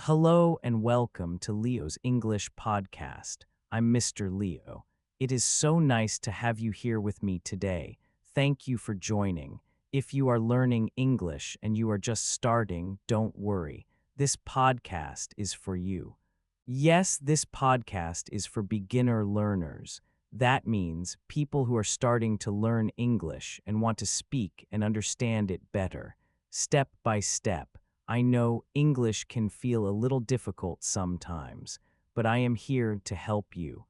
Hello and welcome to Leo's English podcast. I'm Mr. Leo. It is so nice to have you here with me today. Thank you for joining. If you are learning English and you are just starting, don't worry. This podcast is for you. Yes, this podcast is for beginner learners. That means people who are starting to learn English and want to speak and understand it better, step by step. I know English can feel a little difficult sometimes, but I am here to help you.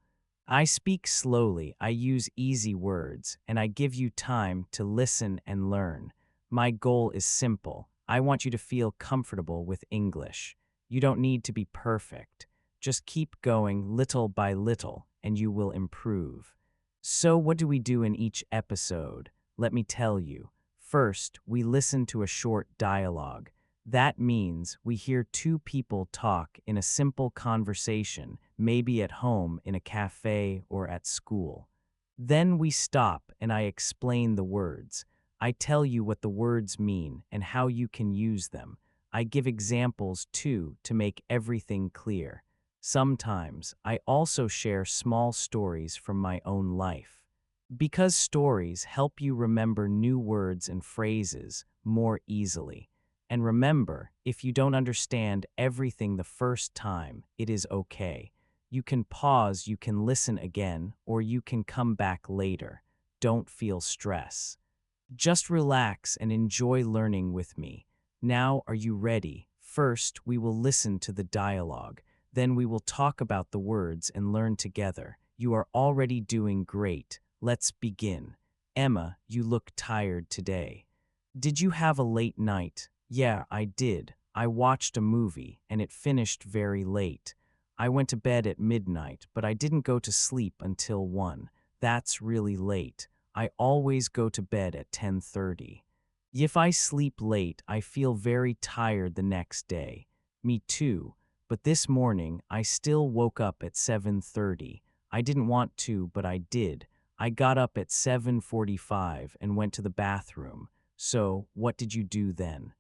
I speak slowly, I use easy words, and I give you time to listen and learn. My goal is simple. I want you to feel comfortable with English. You don't need to be perfect. Just keep going little by little, and you will improve. So, what do we do in each episode? Let me tell you. First, we listen to a short dialogue. That means we hear two people talk in a simple conversation, maybe at home, in a cafe, or at school. Then we stop and I explain the words. I tell you what the words mean and how you can use them. I give examples too to make everything clear. Sometimes I also share small stories from my own life. Because stories help you remember new words and phrases more easily. And remember, if you don't understand everything the first time, it is okay. You can pause, you can listen again, or you can come back later. Don't feel stress. Just relax and enjoy learning with me. Now, are you ready? First, we will listen to the dialogue. Then we will talk about the words and learn together. You are already doing great. Let's begin. Emma, you look tired today. Did you have a late night? Yeah, I did. I watched a movie, and it finished very late. I went to bed at midnight, but I didn't go to sleep until 1. That's really late. I always go to bed at 10:30. If I sleep late, I feel very tired the next day. Me too, but this morning I still woke up at 7:30. I didn't want to, but I did. I got up at 7:45 and went to the bathroom. So, what did you do then?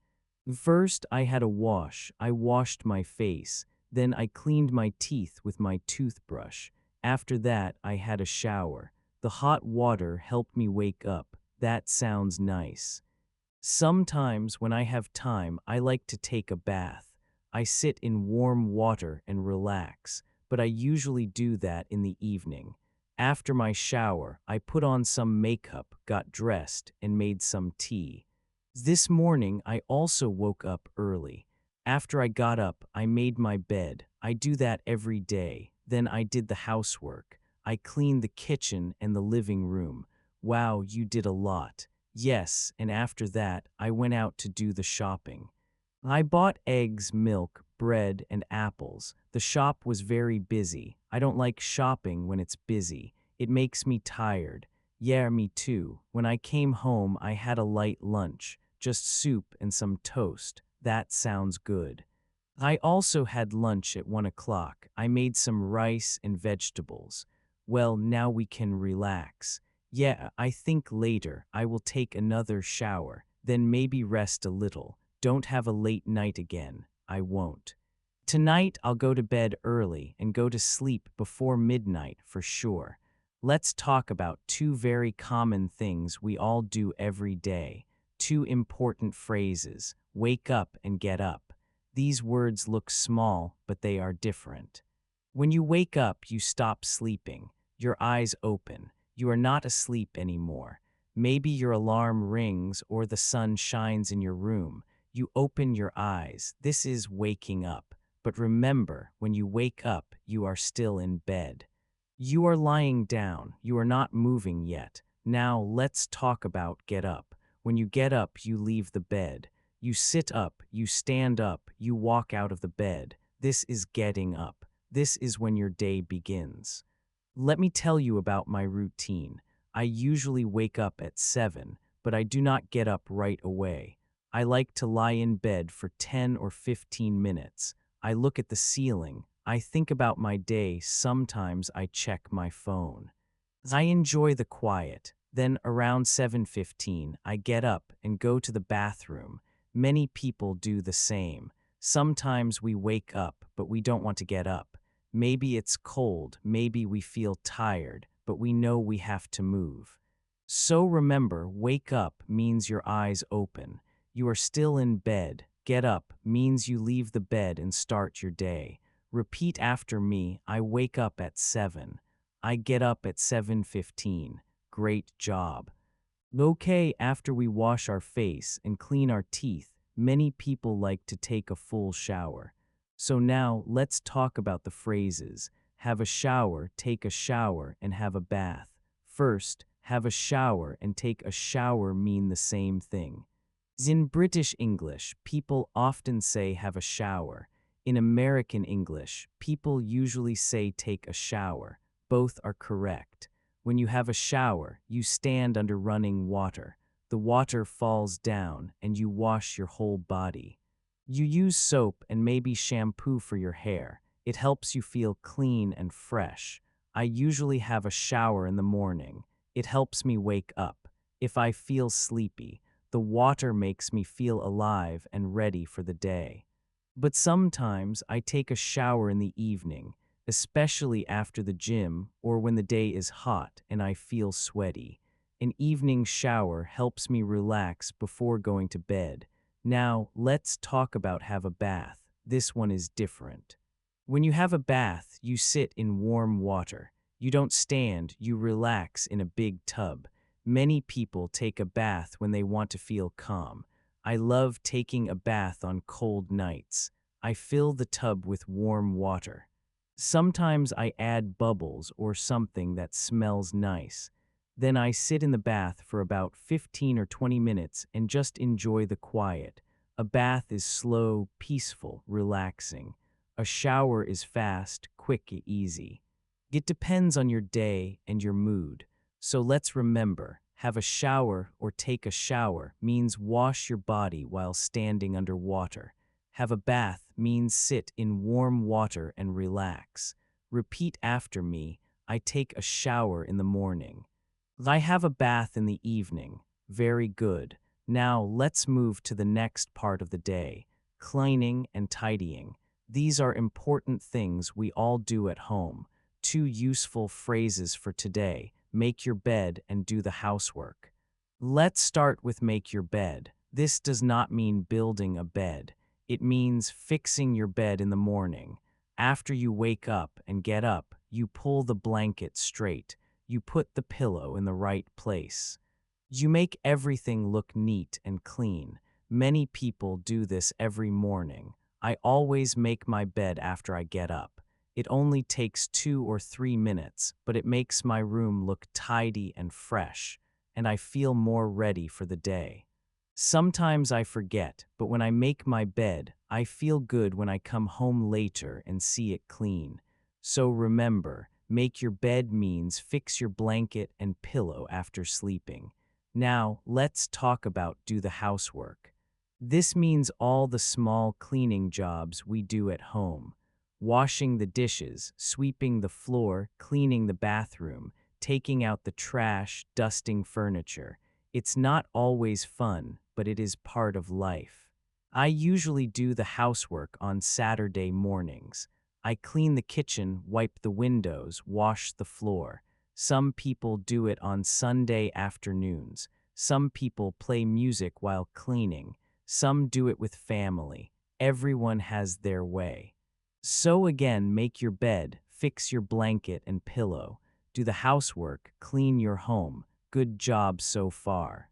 First, I had a wash. I washed my face. Then I cleaned my teeth with my toothbrush. After that, I had a shower. The hot water helped me wake up. That sounds nice. Sometimes, when I have time, I like to take a bath. I sit in warm water and relax, but I usually do that in the evening. After my shower, I put on some makeup, got dressed, and made some tea. This morning, I also woke up early. After I got up, I made my bed. I do that every day. Then I did the housework. I cleaned the kitchen and the living room. Wow, you did a lot. Yes, and after that, I went out to do the shopping. I bought eggs, milk, bread, and apples. The shop was very busy. I don't like shopping when it's busy. It makes me tired. Yeah, me too. When I came home, I had a light lunch, just soup and some toast. That sounds good. I also had lunch at 1 o'clock. I made some rice and vegetables. Well, now we can relax. Yeah, I think later I will take another shower, then maybe rest a little. Don't have a late night again. I won't. Tonight I'll go to bed early and go to sleep before midnight for sure. Let's talk about two very common things we all do every day. Two important phrases: wake up and get up. These words look small, but they are different. When you wake up, you stop sleeping. Your eyes open. You are not asleep anymore. Maybe your alarm rings or the sun shines in your room. You open your eyes. This is waking up. But remember, when you wake up, you are still in bed. You are lying down. You are not moving yet. Now let's talk about get up. When you get up, you leave the bed. You sit up, you stand up, you walk out of the bed. This is getting up. This is when your day begins. Let me tell you about my routine. I usually wake up at 7, but I do not get up right away. I like to lie in bed for 10 or 15 minutes. I look at the ceiling. I think about my day. Sometimes I check my phone. I enjoy the quiet. Then around 7:15, I get up and go to the bathroom. Many people do the same. Sometimes we wake up, but we don't want to get up. Maybe it's cold, maybe we feel tired, but we know we have to move. So remember, wake up means your eyes open. You are still in bed. Get up means you leave the bed and start your day. Repeat after me. I wake up at 7. I get up at 7:15. Great job. Okay, after we wash our face and clean our teeth, many people like to take a full shower. So now let's talk about the phrases. Have a shower, take a shower, and have a bath. First, have a shower and take a shower mean the same thing. In British English, people often say have a shower. In American English, people usually say take a shower. Both are correct. When you have a shower, you stand under running water. The water falls down and you wash your whole body. You use soap and maybe shampoo for your hair. It helps you feel clean and fresh. I usually have a shower in the morning. It helps me wake up. If I feel sleepy, the water makes me feel alive and ready for the day. But sometimes I take a shower in the evening, especially after the gym or when the day is hot and I feel sweaty. An evening shower helps me relax before going to bed. Now, let's talk about have a bath. This one is different. When you have a bath, you sit in warm water. You don't stand, you relax in a big tub. Many people take a bath when they want to feel calm. I love taking a bath on cold nights. I fill the tub with warm water. Sometimes I add bubbles or something that smells nice. Then I sit in the bath for about 15 or 20 minutes and just enjoy the quiet. A bath is slow, peaceful, relaxing. A shower is fast, quick, and easy. It depends on your day and your mood. So let's remember, have a shower or take a shower means wash your body while standing under water. Have a bath means sit in warm water and relax. Repeat after me. I take a shower in the morning. I have a bath in the evening. Very good. Now let's move to the next part of the day, cleaning and tidying. These are important things we all do at home. 2 useful phrases for today: make your bed and do the housework. Let's start with make your bed. This does not mean building a bed. It means fixing your bed in the morning. After you wake up and get up, you pull the blanket straight. You put the pillow in the right place. You make everything look neat and clean. Many people do this every morning. I always make my bed after I get up. It only takes 2 or 3 minutes, but it makes my room look tidy and fresh, and I feel more ready for the day. Sometimes I forget, but when I make my bed, I feel good when I come home later and see it clean. So remember, make your bed means fix your blanket and pillow after sleeping. Now, let's talk about do the housework. This means all the small cleaning jobs we do at home. Washing the dishes, sweeping the floor, cleaning the bathroom, taking out the trash, dusting furniture. It's not always fun, but it is part of life. I usually do the housework on Saturday mornings. I clean the kitchen, wipe the windows, wash the floor. Some people do it on Sunday afternoons. Some people play music while cleaning. Some do it with family. Everyone has their way. So again, make your bed, fix your blanket and pillow, do the housework, clean your home. Good job so far.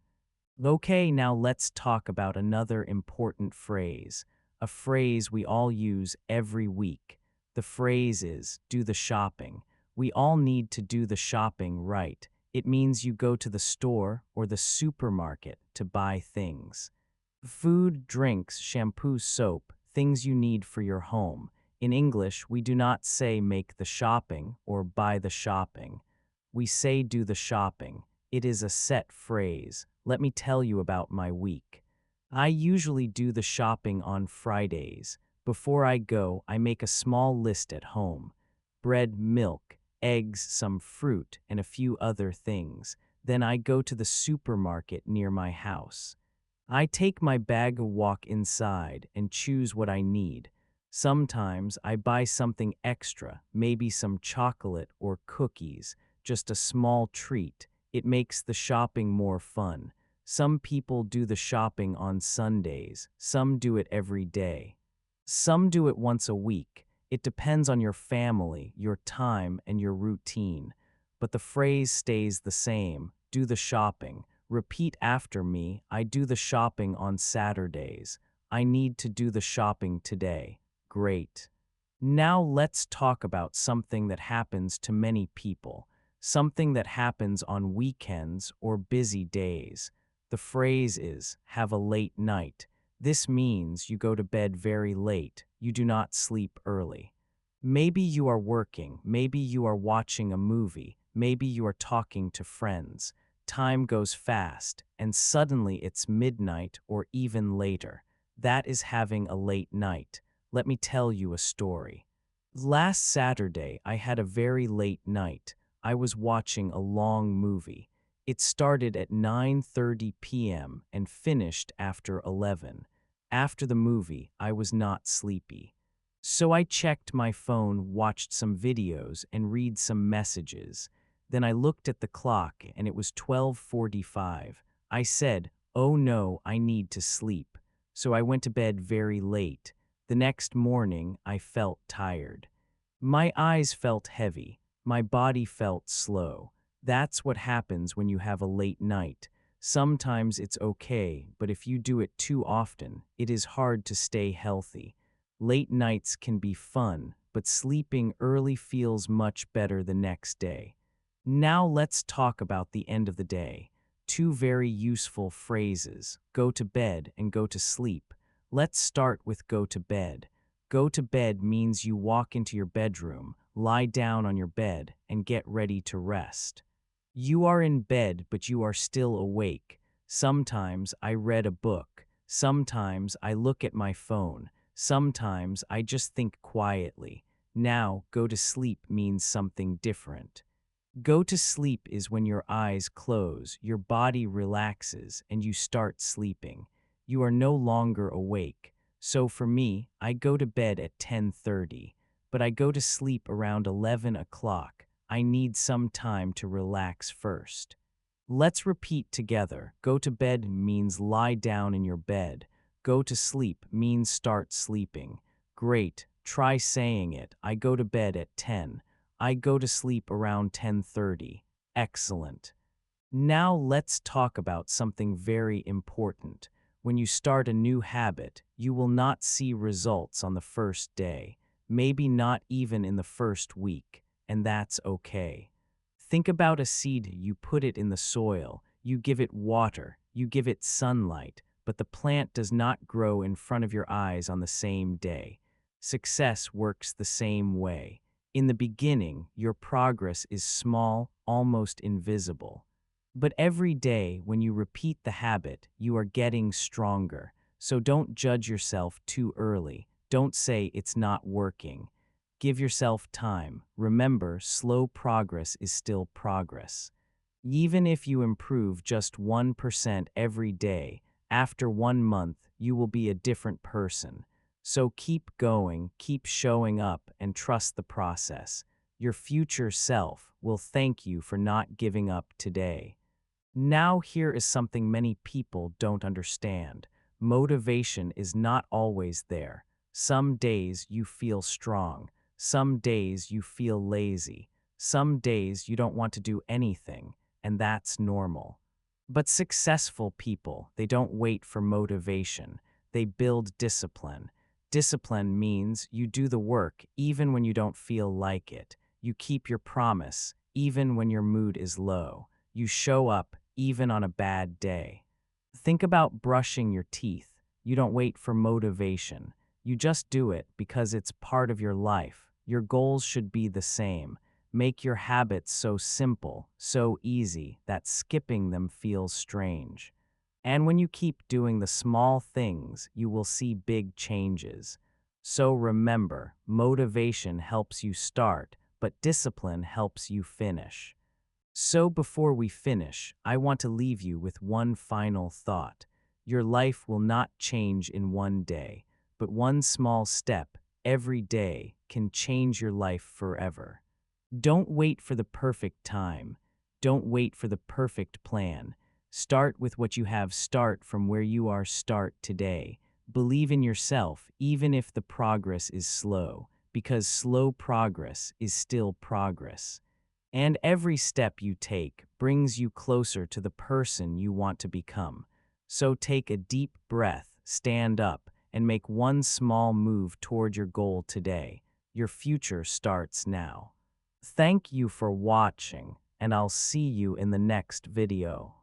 Okay, now let's talk about another important phrase, a phrase we all use every week. The phrase is, do the shopping. We all need to do the shopping right. It means you go to the store or the supermarket to buy things. Food, drinks, shampoo, soap, things you need for your home. In English, we do not say make the shopping or buy the shopping. We say do the shopping. It is a set phrase. Let me tell you about my week. I usually do the shopping on Fridays. Before I go, I make a small list at home. Bread, milk, eggs, some fruit, and a few other things. Then I go to the supermarket near my house. I take my bag and walk inside and choose what I need. Sometimes I buy something extra, maybe some chocolate or cookies, just a small treat. It makes the shopping more fun. Some people do the shopping on Sundays, some do it every day. Some do it once a week. It depends on your family, your time, and your routine. But the phrase stays the same: do the shopping. Repeat after me: I do the shopping on Saturdays. I need to do the shopping today. Great. Now let's talk about something that happens to many people, something that happens on weekends or busy days. The phrase is, have a late night. This means you go to bed very late, you do not sleep early. Maybe you are working, maybe you are watching a movie, maybe you are talking to friends. Time goes fast, and suddenly it's midnight or even later. That is having a late night. Let me tell you a story. Last Saturday, I had a very late night. I was watching a long movie. It started at 9:30 p.m. and finished after 11. After the movie, I was not sleepy. So I checked my phone, watched some videos, and read some messages. Then I looked at the clock and it was 12:45. I said, "Oh no, I need to sleep." So I went to bed very late. The next morning, I felt tired. My eyes felt heavy. My body felt slow. That's what happens when you have a late night. Sometimes it's okay, but if you do it too often, it is hard to stay healthy. Late nights can be fun, but sleeping early feels much better the next day. Now let's talk about the end of the day. Two very useful phrases: go to bed and go to sleep. Let's start with go to bed. Go to bed means you walk into your bedroom, lie down on your bed, and get ready to rest. You are in bed, but you are still awake. Sometimes I read a book. Sometimes I look at my phone. Sometimes I just think quietly. Now, go to sleep means something different. Go to sleep is when your eyes close, your body relaxes, and you start sleeping. You are no longer awake. So for me, I go to bed at 10:30, but I go to sleep around 11 o'clock. I need some time to relax first. Let's repeat together. Go to bed means lie down in your bed. Go to sleep means start sleeping. Great. Try saying it. I go to bed at 10. I go to sleep around 10:30. Excellent. Now let's talk about something very important. When you start a new habit, you will not see results on the first day, maybe not even in the first week, and that's okay. Think about a seed: you put it in the soil, you give it water, you give it sunlight, but the plant does not grow in front of your eyes on the same day. Success works the same way. In the beginning, your progress is small, almost invisible. But every day, when you repeat the habit, you are getting stronger. So don't judge yourself too early. Don't say it's not working. Give yourself time. Remember, slow progress is still progress. Even if you improve just 1% every day, after 1 month, you will be a different person. So keep going, keep showing up, and trust the process. Your future self will thank you for not giving up today. Now, here is something many people don't understand. Motivation is not always there. Some days you feel strong. Some days you feel lazy. Some days you don't want to do anything, and that's normal. But successful people, they don't wait for motivation. They build discipline. Discipline means you do the work even when you don't feel like it. You keep your promise even when your mood is low. You show up even on a bad day. Think about brushing your teeth. You don't wait for motivation. You just do it because it's part of your life. Your goals should be the same. Make your habits so simple, so easy, that skipping them feels strange. And when you keep doing the small things, you will see big changes. So remember, motivation helps you start, but discipline helps you finish. So before we finish, I want to leave you with one final thought. Your life will not change in one day, but one small step every day can change your life forever. Don't wait for the perfect time. Don't wait for the perfect plan. Start with what you have. Start from where you are. Start today. Believe in yourself, even if the progress is slow, because slow progress is still progress. And every step you take brings you closer to the person you want to become. So take a deep breath, stand up, and make one small move toward your goal today. Your future starts now. Thank you for watching, and I'll see you in the next video.